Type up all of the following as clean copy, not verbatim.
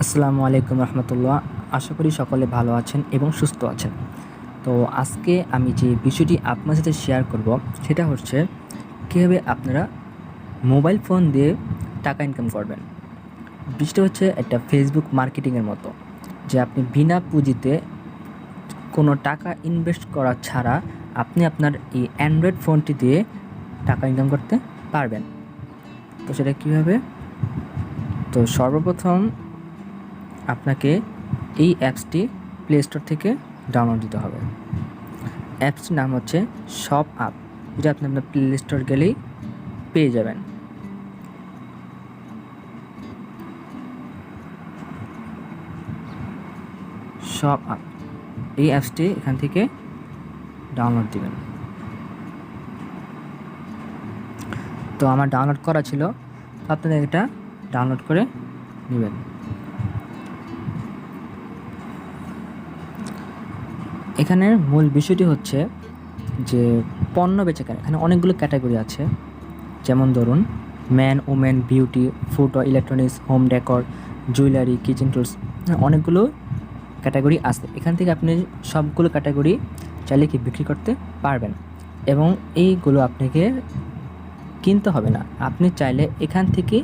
আসসালামু আলাইকুম রহমতুল্লাহ। আশা করি সকলে ভালো আছেন এবং সুস্থ আছেন। তো আজকে আমি যে বিষয়টি আপনার সাথে শেয়ার করব সেটা হচ্ছে কীভাবে আপনারা মোবাইল ফোন দিয়ে টাকা ইনকাম করবেন। বিষয়টা হচ্ছে একটা ফেসবুক মার্কেটিংয়ের মতো, যে আপনি বিনা পুঁজিতে কোনো টাকা ইনভেস্ট করা ছাড়া আপনি আপনার এই অ্যান্ড্রয়েড ফোনটি দিয়ে টাকা ইনকাম করতে পারবেন। তো সেটা কীভাবে? তো সর্বপ্রথম আপনাকে এই অ্যাপসটি প্লে স্টোর থেকে ডাউনলোড দিতে হবে। অ্যাপসটির নাম হচ্ছে শপআপ, যেটা আপনি আপনার প্লে স্টোর গেলেই পেয়ে যাবেন। শপআপ, এই অ্যাপসটি এখান থেকে ডাউনলোড দিবেন। তো আমার ডাউনলোড করা ছিল, তো আপনারা এটা ডাউনলোড করে নেবেন। এখানের মূল বিষয়টি হচ্ছে যে পণ্য বেচাকেনা। এখানে অনেকগুলো ক্যাটাগরি আছে, যেমন ধরুন man, women, beauty, food, electronics, home decor, jewellery, kitchen tools, অনেকগুলো ক্যাটাগরি আছে। এখান থেকে আপনি সবগুলো ক্যাটাগরি চাইলে কি বিক্রি করতে পারবেন, এবং এইগুলো আপনাকে কিনতে হবে না, আপনি চাইলে এখান থেকে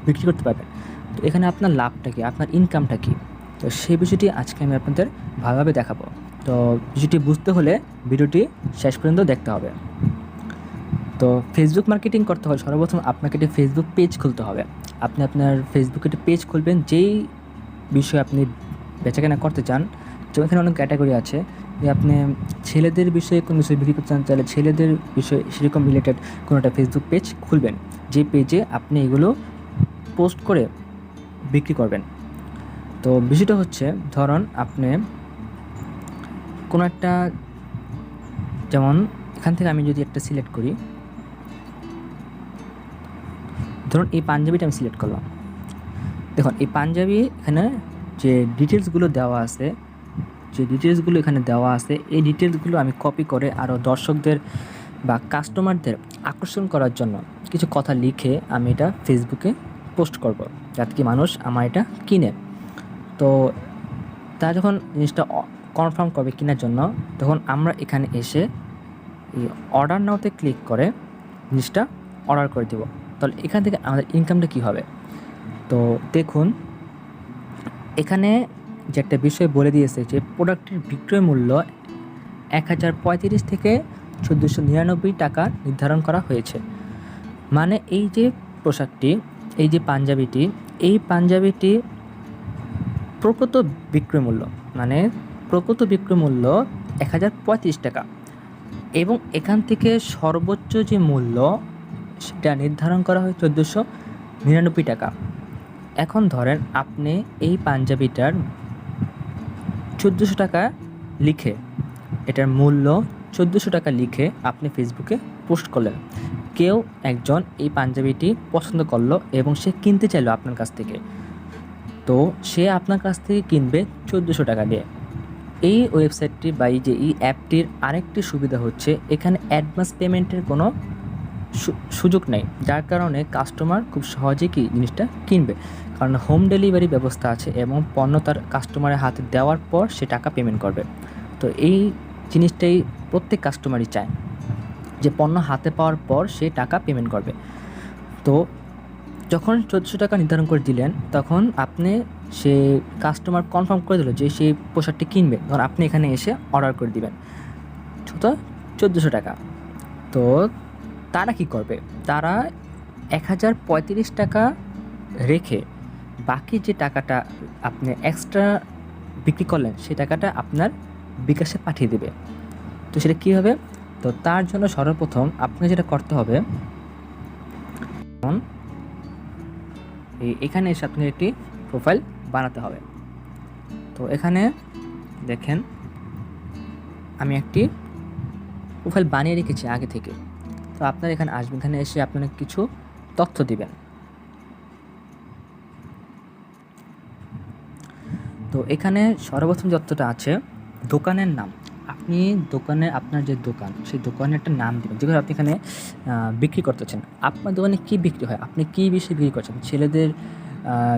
বিক্রি করতে পারবেন। তো এখানে আপনার লাভটা কী, আপনার ইনকামটা কী, তো সেই বিষয়টি আজকে আমি আপনাদের ভালোভাবে দেখাবো। তো বিষয়টি বুঝতে হলে ভিডিওটি শেষ পর্যন্ত দেখতে হবে। তো ফেসবুক মার্কেটিং করতে হলে সর্বপ্রথম আপনাকে একটি ফেসবুক পেজ খুলতে হবে। আপনি আপনার ফেসবুকে একটি পেজ খুলবেন, যেই বিষয়ে আপনি বেচাকেনা করতে চান। যেমন এখানে অনেক ক্যাটাগরি আছে, যে আপনি ছেলেদের বিষয়ে কোনো বিষয় বিক্রি করতে চান, তাহলে ছেলেদের বিষয়ে সেরকম রিলেটেড কোনো একটা ফেসবুক পেজ খুলবেন, যে পেজে আপনি এগুলো পোস্ট করে বিক্রি করবেন। তো বিষয়টা হচ্ছে, ধরুন আপনি কোনো একটা, যেমন এখান থেকে আমি যদি একটা সিলেক্ট করি, ধরুন এই পাঞ্জাবিটা আমি সিলেক্ট করলাম। দেখুন এই পাঞ্জাবি এখানে যে ডিটেলসগুলো দেওয়া আছে, এই ডিটেলসগুলো আমি কপি করে আরও দর্শকদের বা কাস্টমারদের আকর্ষণ করার জন্য কিছু কথা লিখে আমি এটা ফেসবুকে পোস্ট করব, যাতে কি মানুষ আমার এটা কিনে। তো তারা যখন জিনিসটা কনফার্ম করবে কেনার জন্য, তখন আমরা এখানে এসে এই অর্ডার নাওতে ক্লিক করে জিনিসটা অর্ডার করে দেব। তাহলে এখান থেকে আমাদের ইনকামটা কী হবে? তো দেখুন এখানে যে একটা বিষয় বলে দিয়েছে, যে প্রোডাক্টের বিক্রয় মূল্য 1035 থেকে 1499 টাকা নির্ধারণ করা হয়েছে। মানে এই যে পোশাকটি, এই যে পাঞ্জাবিটি, এই পাঞ্জাবিটি প্রকৃত বিক্রয় মূল্য, মানে প্রকৃত বিক্রয় মূল্য 1035 টাকা, এবং এখান থেকে সর্বোচ্চ যে মূল্য সেটা নির্ধারণ করা হয় 1499 টাকা। এখন ধরেন আপনি এই পাঞ্জাবিটার 1400 টাকা লিখে, এটার মূল্য 1400 টাকা লিখে আপনি ফেসবুকে পোস্ট করলেন। কেউ একজন এই পাঞ্জাবিটি পছন্দ করলো এবং সে কিনতে চাইলো আপনার কাছ থেকে, তো সে আপনার কাছ থেকে কিনবে 1400 টাকা দিয়ে। এই ওয়েবসাইটটি বা এই অ্যাপটির আরেকটি সুবিধা হচ্ছে, এখানে অ্যাডভান্স পেমেন্টের কোনো সুযোগ নেই, যার কারণে কাস্টমার খুব সহজেই কি জিনিসটা কিনবে, কারণ হোম ডেলিভারি ব্যবস্থা আছে এবং পণ্য তার কাস্টমারের হাতে দেওয়ার পর সে টাকা পেমেন্ট করবে। তো এই জিনিসটাই প্রত্যেক কাস্টমারই চায়, যে পণ্য হাতে পাওয়ার পর সে টাকা পেমেন্ট করবে। তো যখন 1400 টাকা নির্ধারণ করে দিলেন, তখন আপনি সে কাস্টমার কনফার্ম করে দিল যে সেই পোশাকটি কিনবে, তখন আপনি এখানে এসে অর্ডার করে দিবেন, তো 1400 টাকা। তো তারা কি করবে? তারা 1035 টাকা রেখে বাকি যে টাকাটা আপনি এক্সট্রা বিক্রি করলেন, সেই টাকাটা আপনার বিকাশে পাঠিয়ে দেবে। তো সেটা কী হবে? তো তার জন্য সর্বপ্রথম আপনাকে যেটা করতে হবে, এখানে এসে আপনাকে একটি প্রোফাইল বানাতে হবে। তো এখানে দেখেন আমি একটি প্রোফাইল বানিয়ে রেখেছি আগে থেকে। তো আপনারা এখানে আসবেন, এখানে এসে আপনারা কিছু তথ্য দিবেন। তো এখানে সর্বপ্রথম তথ্যটা আছে দোকানের নাম। আপনি দোকানে, আপনার যে দোকান, সেই দোকানের একটা নাম দেবেন, যেগুলো আপনি এখানে বিক্রি করতেছেন। আপনার দোকানে কী বিক্রি হয়, আপনি কী বিষয়ে বিক্রি করছেন, ছেলেদের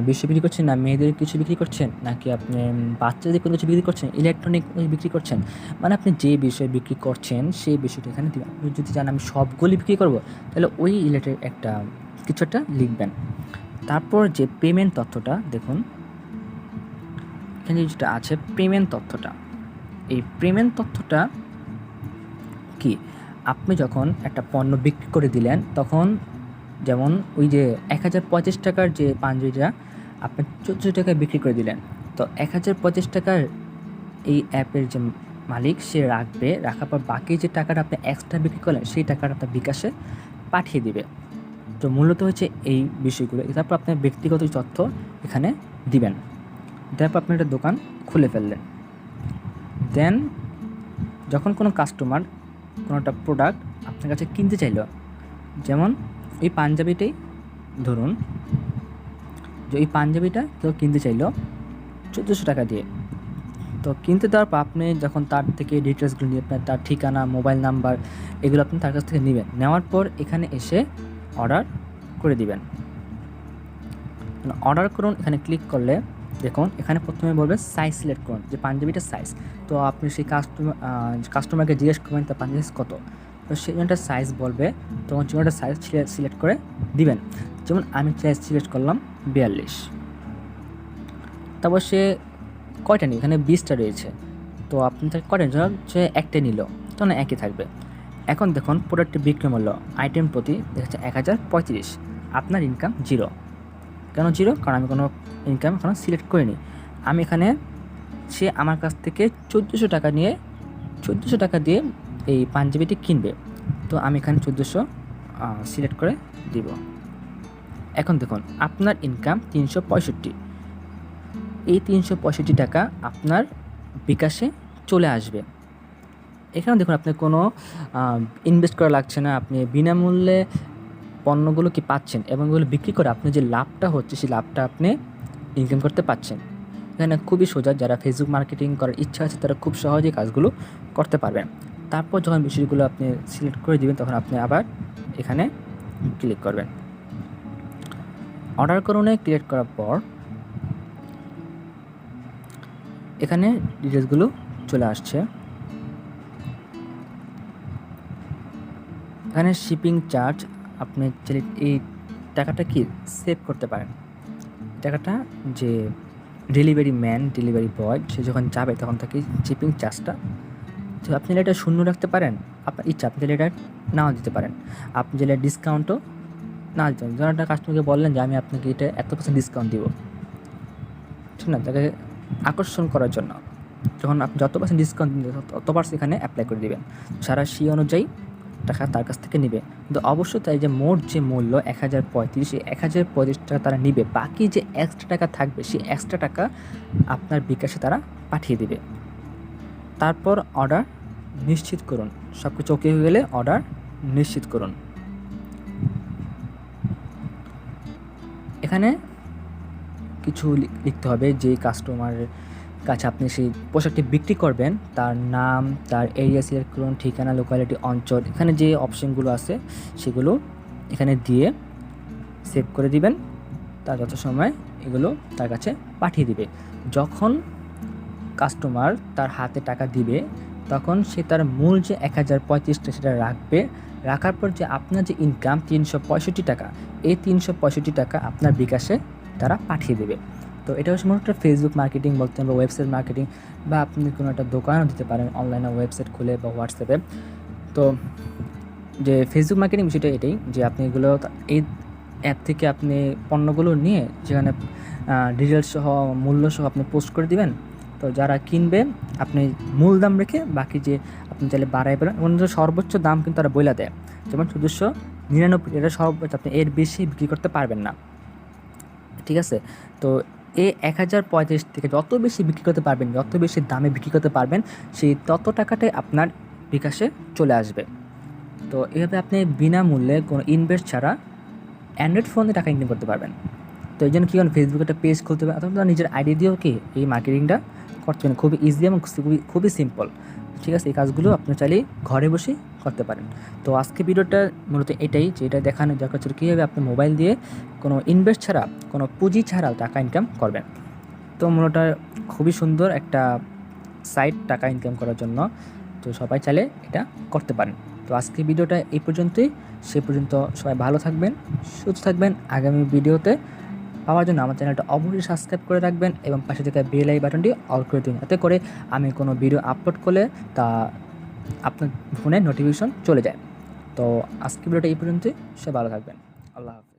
বিষয় বিক্রি করছেন, না মেয়েদের কিছু বিক্রি করছেন, নাকি আপনি বাচ্চাদের কোনো কিছু বিক্রি করছেন, ইলেকট্রনিক বিক্রি করছেন, মানে আপনি যে বিষয় বিক্রি করছেন সেই বিষয়টা এখানে দিবেন। আপনি যদি চান আমি সবগুলি বিক্রি করব, তাহলে ওই রিলেটেড কিছু একটা লিখবেন। তারপর যে পেমেন্ট তথ্যটা দেখুন, এখানে যেটা আছে পেমেন্ট তথ্যটা, এই পেমেন্ট তথ্যটা কি, আপনি যখন একটা পণ্য বিক্রি করে দিলেন তখন, যেমন ওই যে 1035 টাকার যে পাঞ্জাবিটা আপনি 1400 টাকায় বিক্রি করে দিলেন, তো 1035 টাকার এই অ্যাপের যে মালিক সে রাখবে, রাখার পর বাকি যে টাকাটা আপনি এক্সট্রা বিক্রি করলেন সেই টাকাটা আপনার বিকাশে পাঠিয়ে দিবে। তো মূলত হচ্ছে এই বিষয়গুলো। তারপর আপনার ব্যক্তিগত তথ্য এখানে দিবেন। তারপর আপনি একটা দোকান খুলে ফেললেন। দেন যখন কোনো কাস্টমার কোনো একটা প্রোডাক্ট আপনার কাছে কিনতে চাইল, যেমন এই পাঞ্জাবিটাই ধরুন, যে এই পাঞ্জাবিটা কেউ কিনতে চাইলো 1400 টাকা দিয়ে, তো কিনতে দেওয়ার পর আপনি যখন তার থেকে ডিটেলসগুলো নিয়ে আপনার তার ঠিকানা, মোবাইল নাম্বার এগুলো আপনি তার কাছ থেকে নেবেন। নেওয়ার পর এখানে এসে অর্ডার করে দিবেন। অর্ডার করুন, এখানে ক্লিক করলে দেখুন এখানে প্রথমে বলবে সাইজ সিলেক্ট করুন, যে পাঞ্জাবিটার সাইজ। তো আপনি সেই কাস্টমারকে জিজ্ঞেস করবেন তার পাঞ্জাবি কত, তো সেই জন্য সাইজ বলবে, তখন যে একটা সাইজ সিলেক্ট করে দিবেন। যেমন আমি সাইজ সিলেক্ট করলাম 42। তারপর সে কয়টা নিই, এখানে 20টা রয়েছে, তো আপনি তাকে কয়টা ধর সে একটা নিল, তখন একই থাকবে। এখন দেখুন প্রোডাক্টের বিক্রয় মূল্য আইটেম প্রতি দেখাচ্ছে 1035, আপনার ইনকাম 0। কেন 0? কারণ আমি কোনো ইনকাম এখনও সিলেক্ট করিনি। আমি এখানে সে আমার কাছ থেকে 1400 টাকা নিয়ে 1400 টাকা দিয়ে এই পাঞ্জাবিটি কিনবে, তো আমি এখানে 1400 সিলেক্ট করে দিব। এখন দেখুন আপনার ইনকাম 365, এই 365 টাকা আপনার বিকাশে চলে আসবে। এখানে দেখুন আপনার কোনো ইনভেস্ট করা লাগছে না, আপনি বিনামূল্যে পণ্যগুলো কি পাচ্ছেন, এবং এগুলো বিক্রি করে আপনি যে লাভটা হচ্ছে সেই লাভটা আপনি ইনকাম করতে পারছেন। এখানে খুবই সোজা, যারা ফেসবুক মার্কেটিং করার ইচ্ছা আছে তারা খুব সহজেই কাজগুলো করতে পারবেন। তারপর যখন বিষয়গুলো আপনি সিলেক্ট করে দিবেন তখন আপনি আবার এখানে ক্লিক করবেন। অর্ডার করুনে ক্লিক করার পর এখানে ডিটেলসগুলো চলে আসছে। এখানে শিপিং চার্জ আপনি এই টাকাটা কি সেভ করতে পারেন। টাকাটা যে ডেলিভারি ম্যান, ডেলিভারি বয় সে যখন যাবে তখন তাকে শিপিং চার্জটা, তো আপনি এটা শূন্য রাখতে পারেন, আপনার ইচ্ছা, আপনি এটা নাও দিতে পারেন। আপনি যেটা ডিসকাউন্টও না দিতে পারেন। ধরুন একটা কাস্টমারকে বললেন যে আমি আপনাকে এটা এত% ডিসকাউন্ট দিব, ঠিক না, তাকে আকর্ষণ করার জন্য যখন আপনি যত% ডিসকাউন্ট তত% এখানে অ্যাপ্লাই করে দেবেন, সারা সেই অনুযায়ী টাকা তার কাছ থেকে নেবে। কিন্তু অবশ্যই তাই যে মোট যে মূল্য 1035, এই 1035 টাকা তারা নিবে, বাকি যে এক্সট্রা টাকা থাকবে সেই এক্সট্রা টাকা আপনার বিকাশে তারা পাঠিয়ে দেবে। তারপর অর্ডার নিশ্চিত করুন, সব কিছু ওকে হয়ে গেলে অর্ডার নিশ্চিত করুন। এখানে কিছু লিখতে হবে, যে কাস্টমারের কাছে আপনি সেই পোশাকটি বিক্রি করবেন তার নাম, তার এরিয়া সিলেক্ট করুন, ঠিকানা, লোকালিটি, অঞ্চল, এখানে যে অপশনগুলো আছে সেগুলো এখানে দিয়ে সেভ করে দিবেন। তার যত সময় এগুলো তার কাছে পাঠিয়ে দিবে। যখন কাস্টমার তার হাতে টাকা দিবে তখন সে তার মূল যে 1035 সেটা রাখবে। রাখার পর যে আপনার যে ইনকাম 365 টাকা, এই 365 টাকা আপনার বিকাশে তারা পাঠিয়ে দেবে। তো এটা হচ্ছে মূলত একটা ফেসবুক মার্কেটিং বলতে বা ওয়েবসাইট মার্কেটিং, বা আপনি কোনো একটা দোকানও দিতে পারেন অনলাইনে ওয়েবসাইট খুলে বা হোয়াটসঅ্যাপে। তো যে ফেসবুক মার্কেটিং বিষয়টা এটাই, যে আপনি এগুলো এই অ্যাপ থেকে আপনি পণ্যগুলো নিয়ে সেখানে ডিটেলস সহ মূল্য সহ আপনি পোস্ট করে দিবেন। তো যারা কিনবে আপনি মূল দাম রেখে বাকি যে আপনি চাইলে বাড়াই পারেন, এবং সর্বোচ্চ দাম কিন্তু তারা বইলা দেয়, যেমন 1499, এটা সর্বোচ্চ, আপনি এর বেশি বিক্রি করতে পারবেন না, ঠিক আছে। তো এই 1035 থেকে যত বেশি বিক্রি করতে পারবেন, যত বেশি দামে বিক্রি করতে পারবেন, সেই তত টাকাটাই আপনার বিকাশে চলে আসবে। তো এভাবে আপনি বিনামূল্যে কোনো ইনভেস্ট ছাড়া অ্যান্ড্রয়েড ফোনে টাকা ইনকাম করতে পারবেন। তো এই জন্য কী করেন, ফেসবুকে একটা পেজ খুলতে হবে, অথবা নিজের আইডি দিয়েও কি এই মার্কেটিংটা করতে পারেন। খুবই ইজি এবং খুবই সিম্পল, ঠিক আছে। এই কাজগুলো আপনি চাইলে ঘরে বসে করতে পারেন। তো আজকে ভিডিওটা মূলত এটাই, যে এটা দেখানো দরকার ছিল কীভাবে আপনি মোবাইল দিয়ে কোনো ইনভেস্ট ছাড়া, কোনো পুঁজি ছাড়াও টাকা ইনকাম করবেন। তো মূলত খুবই সুন্দর একটা সাইট টাকা ইনকাম করার জন্য, তো সবাই চাইলে এটা করতে পারেন। তো আজকে ভিডিওটা এই পর্যন্তই, সে পর্যন্ত সবাই ভালো থাকবেন, সুস্থ থাকবেন। আগামী ভিডিওতে পাওয়ার জন্য আমার চ্যানেলটা অবশ্যই সাবস্ক্রাইব করে রাখবেন এবং পাশে থাকা বেল আই বাটনটি অল করে দিন, যাতে করে আমি কোনো ভিডিও আপলোড করলে তা আপনার ফোনে নোটিফিকেশন চলে যায়। তো আজকে ভিডিওটা এই পর্যন্তই, সবাই ভালো থাকবেন। আল্লাহ হাফেজ।